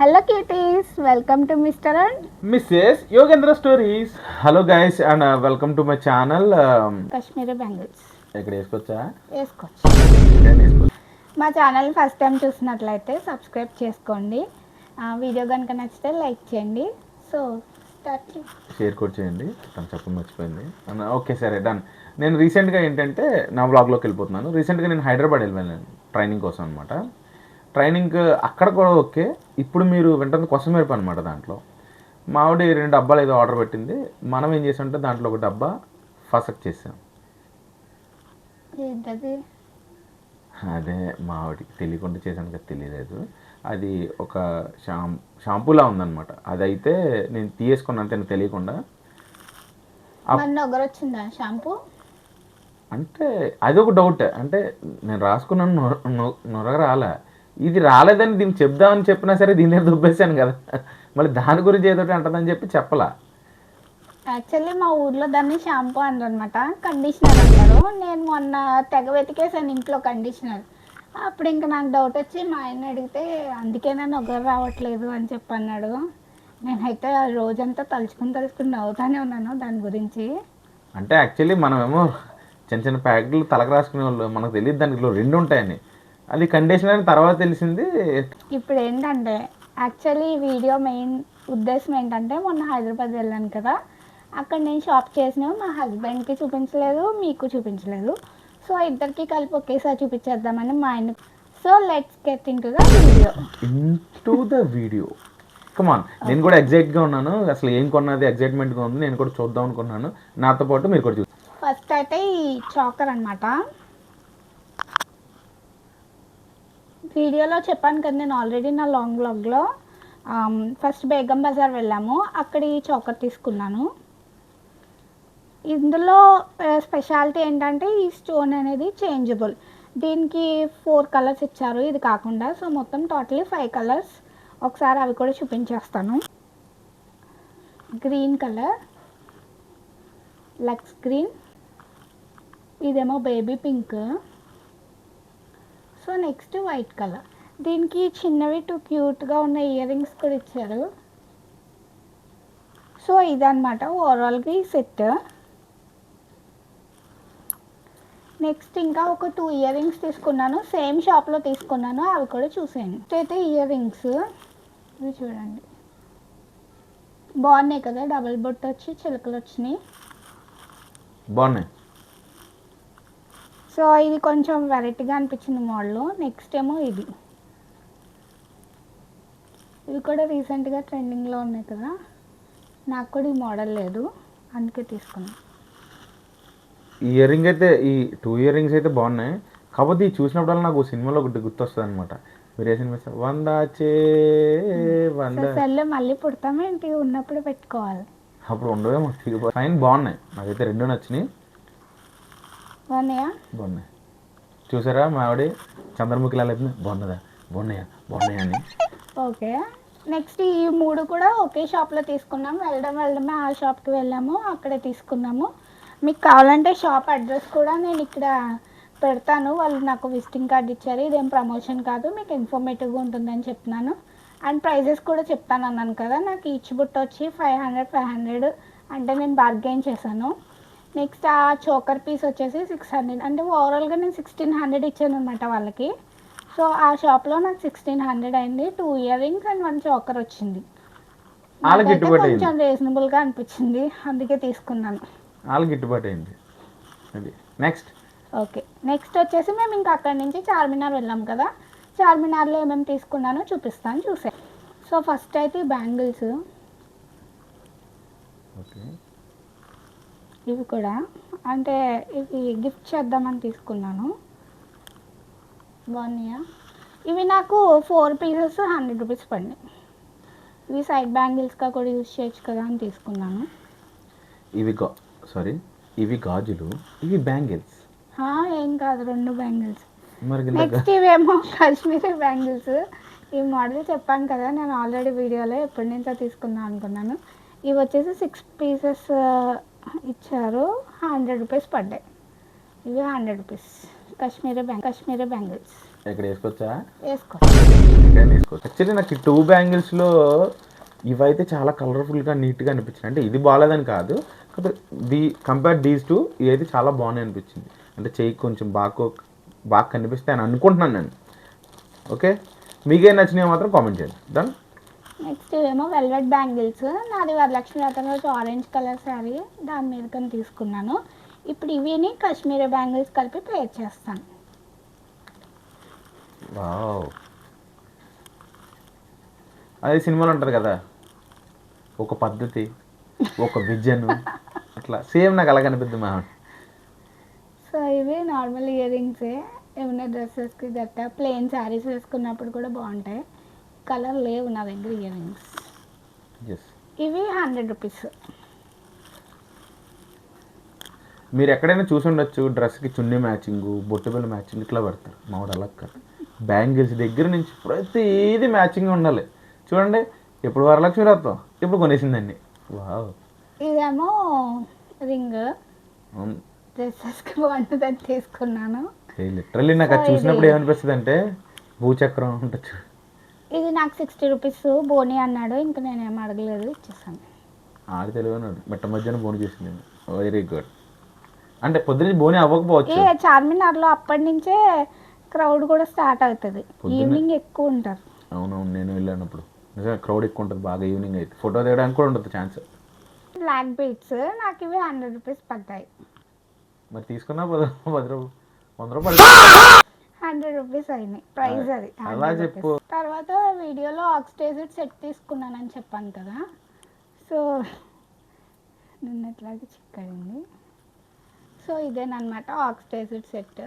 Hello cuties, welcome to Mr. and Mrs. Yogendra Stories. Hello guys and welcome to my channel. Kashmiri Bangles. ఇక్కడ వేసుకోవచ్చా? వేసుకోవచ్చు. నేను వేసుకోవచ్చు. మా ఛానల్ ఫస్ట్ టైం చూసినట్లయితే సబ్స్క్రైబ్ చేసుకోండి. వీడియో కనుక నచ్చితే లైక్ చేయండి. సో స్టార్ట్ షేర్ కూడా చేయండి. తను చెప్పడం మర్చిపోయింది. ఓకే సరే డన్. నేను రీసెంట్గా ఏంటంటే నా వ్లాగ్లోకి వెళ్ళిపోతున్నాను. రీసెంట్గా నేను హైదరాబాద్ వెళ్ళాను ట్రైనింగ్ కోసం అనమాట. ట్రైనింగ్ అక్కడ కూడా ఓకే. ఇప్పుడు మీరు వెంటనే క్వశ్చన్ మార్క్ అనమాట. దాంట్లో మావిడి 2 డబ్బాలు ఏదో ఆర్డర్ పెట్టింది. మనం ఏం చేసామంటే దాంట్లో ఒక డబ్బా ఫసక్ చేసాం. ఏంటది? అదే మావిడికి తెలియకుండా చేశాను కదా, తెలియలేదు. అది ఒక షాంపూలా ఉందన్నమాట. అదైతే నేను తీసుకున్నాను అంతే, నాకు తెలియకుండా. నొగరు వచ్చిందా షాంపూ? అంటే అది ఒక డౌట్. అంటే నేను రాసుకున్నాను, నొరగ రాలే. ఇది రాలేదని దీనికి చెప్దామని చెప్పినా సరే దీని దగ్గర దుబ్బేశాను కదా, మళ్ళీ దాని గురించి ఏదో అంటుందని చెప్పి చెప్పలా. యాక్చువల్లీ మా ఊర్లో దాన్ని షాంపూ అంటారు అనమాట, కండిషనర్ అంటారు. నేను మొన్న తెగ వెతికేసాను ఇంట్లో కండిషనర్. అప్పుడు ఇంకా నాకు డౌట్ వచ్చి మా ఆయన అడిగితే అందుకేనా నొగరు రావట్లేదు అని చెప్పి అన్నాడు. నేనైతే రోజంతా తలుచుకుని నవ్వుతానే ఉన్నాను దాని గురించి. అంటే యాక్చువల్లీ మనమేమో చిన్న చిన్న ప్యాకెట్లు తలకు రాసుకునే వాళ్ళు, మనకు తెలియదు దాంట్లో 2 ఉంటాయని. అది కండిషనర్ తర్వాత తెలిసింది. ఇప్పుడు ఏంటంటే యాక్చువల్లీ వీడియో మెయిన్ ఉద్దేశం ఏంటంటే మొన్న హైదరాబాద్ వెళ్ళాను కదా, అక్కడ నేను షాప్ చేసినవి మా హస్బెండ్కి చూపించలేదు, మీకు చూపించలేదు. సో ఇద్దరికి కలిపి ఒకేసారి చూపించేద్దామని మా ఆయన. So let's get into the video. Come on. నేను కూడా ఎగ్జైట్గా ఉన్నాను. అసలు ఏం కొన్నది ఎగ్జైట్మెంట్గా ఉంది. నేను కూడా చూద్దాం అనుకున్నాను. నాతో పాటు మీరు కూడా చూసి. ఫస్ట్ అయితే ఈ చాకర్ అనమాట. వీడియోలో చెప్పాను కదా నేను ఆల్రెడీ నా లాంగ్ వ్లాగ్లో. ఫస్ట్ బేగం బజార్ వెళ్ళాము, అక్కడ ఈ చాకర్ తీసుకున్నాను. ఇందులో స్పెషాలిటీ ఏంటంటే ఈ స్టోన్ అనేది చేంజబుల్. దీనికి 4 కలర్స్ ఇచ్చారు ఇది కాకుండా. సో మొత్తం టోటలీ 5 కలర్స్. ఒకసారి అవి కూడా చూపించేస్తాను. గ్రీన్ కలర్, లక్స్ గ్రీన్, ఇదేమో baby pink. So next white colour. దీనికి చిన్నవి 2 క్యూట్గా ఉన్న ఇయర్ రింగ్స్ కూడా ఇచ్చారు. సో ఇదన్నమాట ఓవరాల్గా ఈ సెట్. నెక్స్ట్ ఇంకా ఒక 2 ఇయర్ రింగ్స్ తీసుకున్నాను, సేమ్ షాప్లో తీసుకున్నాను, అవి కూడా చూసేయండి. అయితే ఇయర్ రింగ్స్ ఇవి చూడండి, బాగున్నాయి కదా, డబుల్ బొట్టు వచ్చి చిలకలు వచ్చినాయి, బాగున్నాయి. సో ఇది కొంచెం వెరైటీగా అనిపించింది మోడల్. నెక్స్ట్ ఏమో ఇది, ఇవి కూడా రీసెంట్గా ట్రెండింగ్లో ఉన్నాయి కదా, నాకు కూడా ఈ మోడల్ లేదు అందుకే తీసుకున్నాను. ఇయర్ రింగ్ అయితే ఈ 2 ఇయర్ రింగ్స్ అయితే బాగున్నాయి. కాకపోతే ఈ చూసినప్పుడల్లా నాకు సినిమాలో ఒకటి గుర్తొస్తుంది అనమాట. మీరు ఏ సినిమా ఇస్తారు? 100 మళ్ళీ పుడతామేంటి, ఉన్నప్పుడు పెట్టుకోవాలి. అప్పుడు ఉండవేమో. ఫైన్, బాగున్నాయి. నాకైతే 2 నచ్చినాయి. బాగున్నాయి. చూసారా మా ఆవిడ చంద్రముఖిలా లేకపోతే బాగున్నాయా అని. ఓకే. నెక్స్ట్ ఈ 3 కూడా ఒకే షాప్లో తీసుకున్నాము. వెళ్ళడమే ఆ షాప్కి వెళ్ళాము, అక్కడే తీసుకున్నాము. మీకు కావాలంటే షాప్ అడ్రస్ కూడా నేను ఇక్కడ పెడతాను. వాళ్ళు నాకు విజిటింగ్ కార్డ్ ఇచ్చారు. ఇదేం ప్రమోషన్ కాదు, మీకు ఇన్ఫర్మేటివ్గా ఉంటుందని చెప్తున్నాను. అండ్ ప్రైజెస్ కూడా చెప్తాను అన్నాను కదా. నాకు ఈచ్ బుట్ట వచ్చి 500 అంటే నేను బార్గెయిన్ చేశాను. నెక్స్ట్ ఆ చోకర్ పీస్ వచ్చేసి 600, అంటే ఓవరాల్గా నేను 1600 ఇచ్చాను అనమాట వాళ్ళకి. సో ఆ షాప్లో నాకు 1600 అయింది. 2 ఇయర్ రింగ్స్ అండ్ 1 చోకర్ వచ్చింది. కొంచెం రీజనబుల్గా అనిపించింది, అందుకే తీసుకున్నాను. గిట్టుబాటు అయింది. Next okay. నెక్స్ట్ వచ్చేసి మేము ఇంకా అక్కడి నుంచి చార్మినార్ వెళ్ళాం కదా, చార్మినార్లో ఏమేమి తీసుకున్నానో చూపిస్తాను, చూసే. సో ఫస్ట్ అయితే బ్యాంగిల్స్. ఓకే. ఇవి కూడా అంటే ఇవి గిఫ్ట్ చేద్దామని తీసుకున్నాను. బాగున్నాయా? ఇవి నాకు 4 పీసెస్ 100 రూపీస్ పడినాయి. ఇవి సైడ్ బ్యాంగిల్స్గా కూడా యూజ్ చేయొచ్చు కదా అని తీసుకున్నాను. ఇవి గాజులు, ఇవి బ్యాంగిల్స్. ఏం కాదు, 2 బ్యాంగిల్స్. నెక్స్ట్ ఇవేమో కాశ్మీరీ బ్యాంగిల్స్. ఈ మోడల్ చెప్పాను కదా నేను ఆల్రెడీ వీడియోలో, ఎప్పటి నుంచో తీసుకుందాం అనుకున్నాను. ఇవి వచ్చేసి 6 పీసెస్ ఇచ్చారు, 100 రూపీస్ పడ్డాయి. ఇవి 100 రూపీస్ కాశ్మీరీ బ్యాంగిల్స్. ఇక్కడ వేసుకోవచ్చా? వేసుకో. ఎక్కడైనా వేసుకోవచ్చు. యాక్చువల్లీ నాకు ఈ 2 బ్యాంగిల్స్లో ఇవైతే చాలా కలర్ఫుల్గా నీట్గా అనిపించింది. అంటే ఇది బాగాలేదని కాదు, కాకపోతే కంపేర్ దీస్ 2 ఇవైతే చాలా బాగున్నాయి అనిపించింది. అంటే చెయ్యి కొంచెం బాగా కనిపిస్తాయి అని అనుకుంటున్నాను నేను. ఓకే, మీకేం నచ్చినాయో మాత్రం కామెంట్ చేయండి. డన్. నెక్స్ట్ ఏమో వెల్వెట్ బ్యాంగిల్స్. నాది వరలక్ష్మి వ్రతం రోజు ఆరెంజ్ కలర్ శారీ, దాని మీద కానీ తీసుకున్నాను. ఇప్పుడు ఇవిని కాశ్మీరీ బ్యాంగిల్స్ కలిపి పేర్ చేస్తాను. వావ్, అదే సినిమాలో ఉంటుంది కదా, ఒక పద్ధతి, ఒక విజన్, అట్లా సేమ్ నాకు అలా కనిపిద్ది మా. సో ఇవి నార్మల్ ఇయర్ రింగ్సే. ఏమైనా డ్రెస్సెస్కి గట్ట ప్లెయిన్ శారీస్ వేసుకున్నప్పుడు కూడా బాగుంటాయి. కలర్ లేవు నా దగ్గర ఇయర్ రింగ్స్. ఇవి 100 రూపీస్. మీరు ఎక్కడైనా చూసి ఉండొచ్చు, డ్రెస్కి చున్నీ మ్యాచింగ్, బొట్టుబిల్ల మ్యాచింగ్ ఇట్లా పెడతారు. మావాడు అలా కాదు, బ్యాంగిల్స్ దగ్గర నుంచి ప్రతిదీ మ్యాచింగ్ ఉండాలి. చూడండి, ఇప్పుడు వరలక్ష్మి వ్రతం, ఇప్పుడు కొనేసిందండి. వావ్, ఇదేమో రింగ్ డ్రెస్సెస్కి బాగుంటుందని తీసుకున్నాను. లిటరల్లీ నాకు అది చూసినప్పుడు ఏమనిపిస్తుంది అంటే భూచక్రం ఉండొచ్చు. ఇది నాకు 60 రూపీస్ బోని అన్నాడు, ఇంకా నేనేం అడగలేదు, ఇచ్చేసాను. ఆడి తెలివి అన్నాడు, మెట్ట మధ్యాహ్న బోని చేసింది. Very good. అంటే పొద్దున్న బోని అవ్వకపోవచ్చు. చార్మినార్లో అప్పటి నుంచే క్రౌడ్ కూడా స్టార్ట్ అవుతుంది. ఈవినింగ్ ఎక్కువ ఉంటారు. అవునవును, నేను వెళ్ళినప్పుడు నిజంగా క్రౌడ్ ఎక్కువ ఉంటుంది బాగా. ఈవినింగ్ అయితే ఫోటో తీయడానికి కూడా ఉంటుంది ఛాన్స్. బ్లాక్ బీట్స్ నాకు ఇవి 100 రూపీస్ పడ్డాయి. మరి తీసుకున్నా 100 రూపాయలు 100 రూపీస్ అయినాయి ప్రైస్. అది అలా చెప్పు. తర్వాత వీడియోలో ఆక్సిడైజ్డ్ సెట్ తీసుకున్నానని చెప్పాను కదా, సో నిన్నట్లాగే చిక్కడింది. సో ఇదేనమాట ఆక్సిడైజ్డ్ సెట్.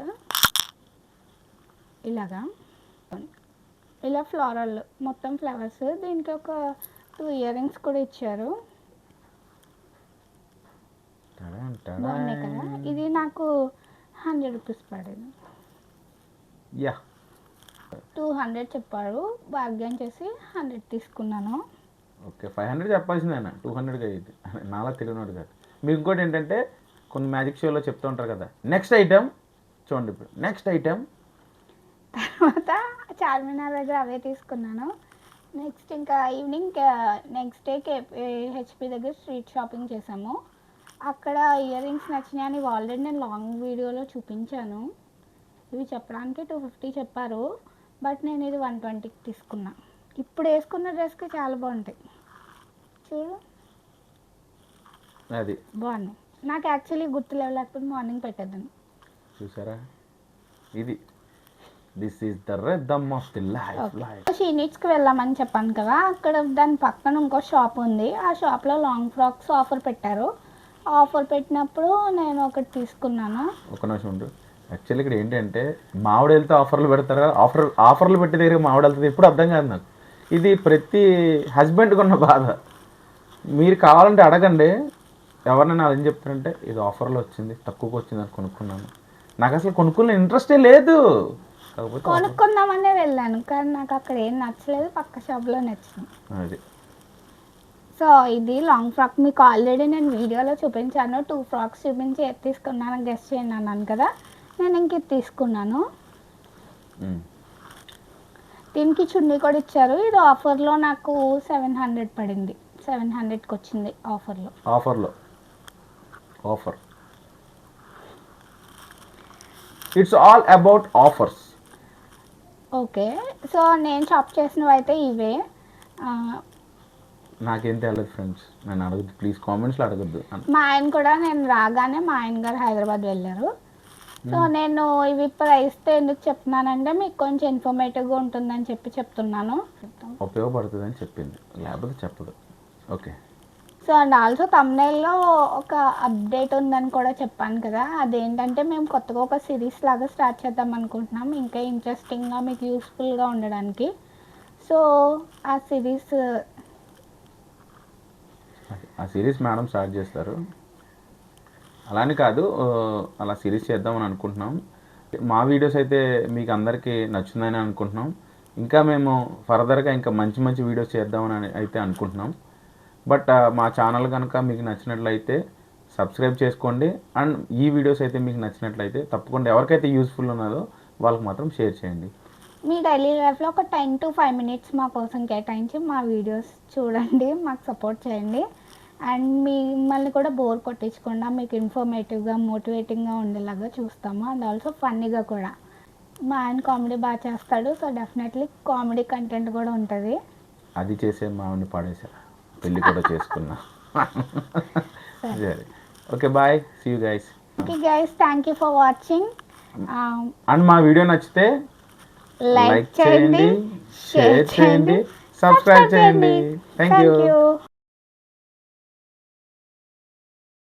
ఇలాగా ఇలా ఫ్లోరల్ మొత్తం ఫ్లవర్స్, దీనికి ఒక 2 ఇయర్ రింగ్స్ కూడా ఇచ్చారు. బాగున్నాయి కదా. ఇది నాకు 100 రూపీస్ పడింది. 200 చెప్పారు, బార్గెన్ చేసి 100 తీసుకున్నాను. ఓకే, 500 చెప్పాల్సిందే అన్న, 200గా ఇది నాలా తెలియనాడు కాదు. మీకు ఇంకోటి ఏంటంటే కొన్ని మ్యాజిక్ షోలో చెప్తూ ఉంటారు కదా, నెక్స్ట్ ఐటెం చూడండి. ఇప్పుడు నెక్స్ట్ ఐటెం తర్వాత చార్మినార్ దగ్గర అవే తీసుకున్నాను. నెక్స్ట్ ఇంకా ఈవినింగ్ నెక్స్ట్ డే హెచ్పి దగ్గర స్ట్రీట్ షాపింగ్ చేసాము. అక్కడ ఇయర్ రింగ్స్ నచ్చినాయని ఆల్రెడీ నేను లాంగ్ వీడియోలో చూపించాను. ఇవి చెప్పడానికి 250 చెప్పారు, బట్ నేను ఇది 120కి తీసుకున్నా. ఇప్పుడు వేసుకున్న డ్రెస్కి చాలా బాగుంటాయి. చూడు, అది బాగున్నాయి. నాకు యాక్చువల్లీ గుర్తు లేకపోతే మార్నింగ్ పెట్టేద్దాను. చూసారా, ఇది this is the rhythm of the life. షీనిట్స్కి వెళ్ళామని చెప్పాను కదా, అక్కడ దాని పక్కన ఇంకో షాప్ ఉంది. ఆ షాప్లో లాంగ్ ఫ్రాక్స్ ఆఫర్ పెట్టారు. ఆఫర్ పెట్టినప్పుడు నేను ఒకటి తీసుకున్నాను. ఒక నిమిషం ఉండు. యాక్చువల్లీ ఇక్కడ ఏంటంటే మామిడి వెళ్తే ఆఫర్లు పెడతారు, ఆఫర్లు పెట్టి దగ్గర మామిడి వెళ్తుంది. ఎప్పుడు అర్థం కాదు నాకు. ఇది ప్రతి హస్బెండ్కి ఉన్న బాధ. మీరు కావాలంటే అడగండి, ఎవరినైనా అదేం చెప్తారంటే ఇది ఆఫర్లో వచ్చింది, తక్కువకి వచ్చింది అని కొనుక్కున్నాను. నాకు అసలు కొనుక్కునే ఇంట్రెస్టే లేదు, కాకపోతే కొనుక్కుందామనే వెళ్ళాను, కానీ నాకు అక్కడ ఏం నచ్చలేదు, పక్క షాప్లో నచ్చింది. అది. సో ఇది లాంగ్ ఫ్రాక్ మీకు ఆల్రెడీ నేను వీడియోలో చూపించాను. 2 ఫ్రాక్స్ చూపించి ఏది తీసుకున్నాను గెస్ట్ చేయండి అన్నాను కదా, నేను ఇంక ఇది తీసుకున్నాను. దీనికి చున్నీ కూడా ఇచ్చారు. ఇది ఆఫర్లో నాకు 700 పడింది. 700కి వచ్చింది offer. It's all about offers. Okay, so నేను షాప్ చేసినవి అయితే ఇవే. నాకేం తెలియదు ఫ్రెండ్స్, నేను అడగద్దు, ప్లీజ్ కామెంట్స్లో అడగద్దు. మా ఆయన కూడా నేను రాగానే మా ఆయన గారు హైదరాబాద్ వెళ్ళారు. సో నేను ఇవి ప్రైస్తో ఎందుకు చెప్తున్నానంటే మీకు కొంచెం ఇన్ఫర్మేటివ్గా ఉంటుందని చెప్తున్నాను. ఉపయోగపడుతుందని చెప్పింది, లేకపోతే చెప్పదు. ఓకే. సో అండ్ ఆల్సో తమ్నైల్లో ఒక అప్డేట్ ఉందని కూడా చెప్పాను కదా, అదేంటంటే మేము కొత్తగా ఒక సిరీస్ లాగా స్టార్ట్ చేద్దాం అనుకుంటున్నాం, ఇంకా ఇంట్రెస్టింగ్గా మీకు యూస్ఫుల్గా ఉండడానికి. సో ఆ సిరీస్ మేడం స్టార్ట్ చేస్తారు. అలానే కాదు, అలా సిరీస్ చేద్దామని అనుకుంటున్నాం. మా వీడియోస్ అయితే మీకు అందరికీ నచ్చుతుందని అనుకుంటున్నాం. ఇంకా మేము ఫర్దర్గా ఇంకా మంచి మంచి వీడియోస్ చేద్దామని అయితే అనుకుంటున్నాం. బట్ మా ఛానల్ కనుక మీకు నచ్చినట్లయితే సబ్స్క్రైబ్ చేసుకోండి. అండ్ ఈ వీడియోస్ అయితే మీకు నచ్చినట్లయితే తప్పకుండా ఎవరికైతే యూస్ఫుల్ ఉన్నదో వాళ్ళకి మాత్రం షేర్ చేయండి. మీ డైలీ లైఫ్లో ఒక 10 to 5 minutes మా కోసం కేటాయించి మా వీడియోస్ చూడండి, మాకు సపోర్ట్ చేయండి. అండ్ మిమ్మల్ని కూడా బోర్ కొట్టించకుండా మీకు ఇన్ఫర్మేటివ్గా మోటివేటింగ్గా ఉండేలాగా చూస్తాము. అండ్ ఆల్సో ఫన్నీగా కూడా. మా ఆయన కామెడీ బాగా చేస్తాడు, సో డెఫినెట్లీ కామెడీ కంటెంట్ కూడా ఉంటుంది. అది చేసే మావిని పాడేసా, పెళ్ళి కూడా చేసుకున్నా. సరే, okay, bye, see you guys. Okay guys, thank you for watching. And మా వీడియో నచ్చితే లైక్ చేయండి, షేర్ చేయండి, సబ్స్క్రైబ్ చేయండి. Thank you.